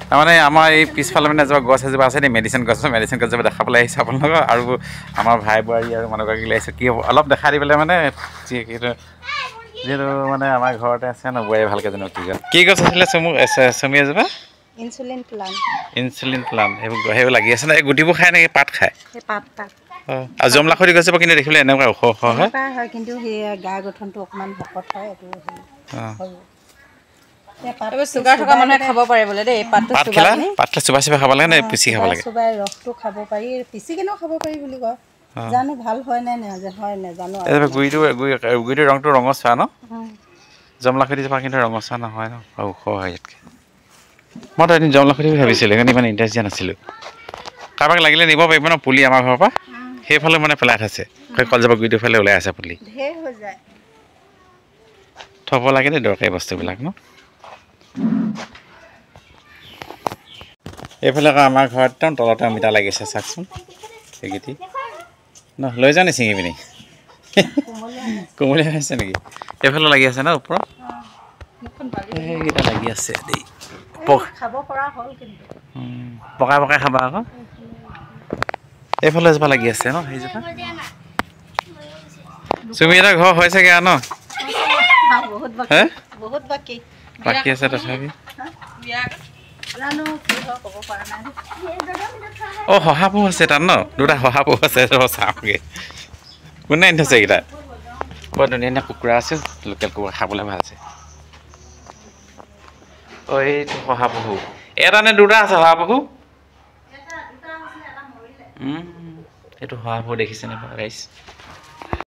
তাৰমানে আমাৰ এই পিছফালে মানে এজোপা গছ এজোপা আছে দেই, মেডিচিন গছজোপা দেখাবলৈ আহিছে আপোনালোকক। আৰু আমাৰ ভাই বোৱাৰী আৰু মানুহগৰাকী লৈ আহিছোঁ, কি হ'ব অলপ দেখাই দি পেলাই মানে যিহেতু মানে আমাৰ ঘৰতে আছে ন, বোৱাৰী ভালকৈ জানো কি গছ আছিলে চুমি এজোপা? ইনচুলিন প্লান সেইবোৰ লাগি আছে ন। এই গুটিবোৰ খায় নেকি? পাত খায়? অঁ, আৰু জমলাখৰি গছজোপা কিন্তু দেখিবলৈ এনেকুৱা ওখ হয়, কিন্তু সেই গা গঠনটো অকণমান শকত হয়। চুগাৰ থকা মানুহে খাব পাৰে বোলে দেই। পাত চুবাই চুবাই খাব লাগে নে পিচি খাব লাগে? চুবাই ৰসটো খাব পাৰি, পিচি কেনেও খাব পাৰি বুলি কয়। জানো ভাল হয় নে হয় নাজানো। গুৰিটোৰ ৰংটো ৰঙচুৱা ন? জমলাখৰি জোপা কিন্তু ৰঙচুৱা নহয় ন, ওখ হয় ইয়াতকৈ। মইতো এদিন জমলাখৰি ভাবিছিলোঁ, সেইকাৰণে ইমান ইণ্টাৰেষ্ট দিয়া নাছিলোঁ। কাৰোবাক লাগিলে নিব পাৰিব ন পুলি আমাৰ ঘৰৰ পৰা? সেইফালে মানে পেলাই থৈছে, সেই কলজোপা গুৰিটোৰ ফালে ওলাই আছে পুলি। থ'ব লাগে দেই দৰকাৰী বস্তুবিলাক ন। এইফালে আকৌ আমাৰ ঘৰত একদম তলতে অমিতা লাগিছে, চাওকচোন সেইকেইটি ন। লৈ যাওঁ নি ছিঙি পিনি? কোমলীয়া হৈছে নেকি? এইফালে লাগি আছে ন ওপৰত? সেইকেইটা লাগি আছে দেই, পকাই পকাই খাবা আকৌ। এইফালে এজোপা লাগি আছে ন, সেইজোপা চুমি এটা ঘৰ হৈছেগৈ আৰু ন? বাকী আছে তথাপি। অঁ, শহাপহু আছে তাত ন? দুটা শহাপহু আছে, চাওঁগৈ। কোনে আনি থৈছে এইকেইটা? বৰ ধুনীয়া ধুনীয়া কুকুৰা আছে, লোকেল কুকুৰা খাবলৈ ভাল আছে। অঁ, এইটো শহাপহু। এটা নে দুটা আছে শহাপহু? এইটো শহাপহু দেখিছেনে ৰাইজ?